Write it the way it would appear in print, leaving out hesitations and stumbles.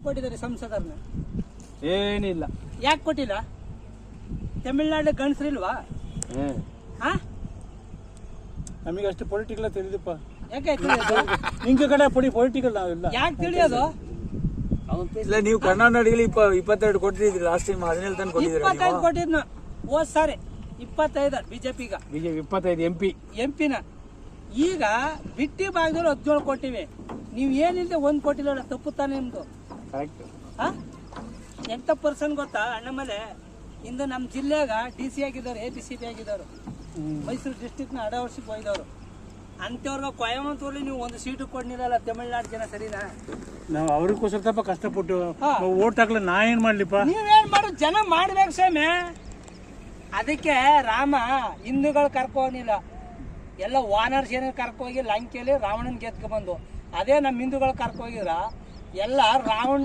ಕೊಟ್ಟಿದ್ದಾರೆ ಸಂಸದರನ್ನ? ಏನಿಲ್ಲ. ಯಾಕೆ ಕೊಟ್ಟಿಲ್ಲ? ತಮಿಳ್ನಾಡು ಗಂಡಸ್ರಿಲ್ವಾ? ಹಾ, ನಮಗೆ ಅಷ್ಟು ಪೊಲಿಟಿಕಲ್ ತಿಳಿದಪ್ಪ. ಯಾಕೆ ತಿಳಿಯೋದು? ನಿಂಗೆ ಕಡೆ ಪೊಲಿಟಿಕಲ್ ನಾವಿಲ್ಲ. ಯಾಕೆ ತಿಳಿಯೋದು? ಇಲ್ಲ, ನೀವು ಕರ್ನಾಟಕದಲ್ಲಿ 22 ಕೊಟ್ಟಿದ್ರಿ ಲಾಸ್ಟ್ ಟೈಮ್, 17 ತನಕ ಕೊಟ್ಟಿದ್ರಿ. 25 ಕೊಟ್ಟಿದ್ನ ಹೋದ್ ಸಾರಿ, 25 ಬಿಜೆಪಿಗ, ಬಿಜೆಪಿ 25 ಎಂಪಿನ. ಈಗ ಬಿಟ್ಟಿ ಭಾಗದಲ್ಲಿ 17 ಕೊಟ್ಟಿವಿ. ನೀವು ಏನಿಲ್ಲದೆ 1 ಕೊಟ್ಟಿಲ್ಲ, ತಪ್ಪು ತಾನೆ ನಿಮ್ದು? ಕರೆಕ್ಟ್. ಹಾ, ಎಂತ ಪರ್ಸನ್ ಗೊತ್ತಾ? ಅಣ್ಣಮಲೆ ಇಂದ ನಮ್ಮ ಜಿಲ್ಲೆಗ DC ಆಗಿದ್ದವ್ರು, APCP ಆಗಿದ್ದವರು, ಮೈಸೂರು ಡಿಸ್ಟ್ರಿಕ್ಟ್ನ ಅಡವರ್ಸಿಗೆ ಹೋಯ್ದವರು. ಅಂತವ್ರಿಗೆ ಕೊಯಮತ್ತೂರಲ್ಲಿ ನೀವು 1 ಸೀಟು ಕೊಡ್ನಿರಲ್ಲ ತಮಿಳ್ನಾಡು ಜನ, ಸರಿನಾ? ನಾವು ಅವ್ರಿಗೋಸ್ಕರ ಸ್ವಲ್ಪ ಕಷ್ಟಪಟ್ಟು ಹಾ. ಓಟ್ ಹಾಕ್ಲ, ನಾ ಏನ್ ಮಾಡ್ಲಿಪ್ಪ? ನೀವೇನ್ ಮಾಡು, ಜನ ಮಾಡ್ಬೇಕು ಸ್ವಾಮಿ. ಅದಕ್ಕೆ ರಾಮ ಹಿಂದೂಗಳು ಕರ್ಕೋನಿಲ್ಲ, ಎಲ್ಲ ವಾನರ್ ಸೇನೆ ಕರ್ಕೋಗಿ ಲಂಕೆಯಲ್ಲಿ ರಾವಣನ್ ಗೆದ್ಕೊಂಡ್ಬಂದು. ಅದೇ ನಮ್ಮ ಹಿಂದೂಗಳು ಕರ್ಕೋಗಿದ್ರ ಎಲ್ಲ ರಾವಣ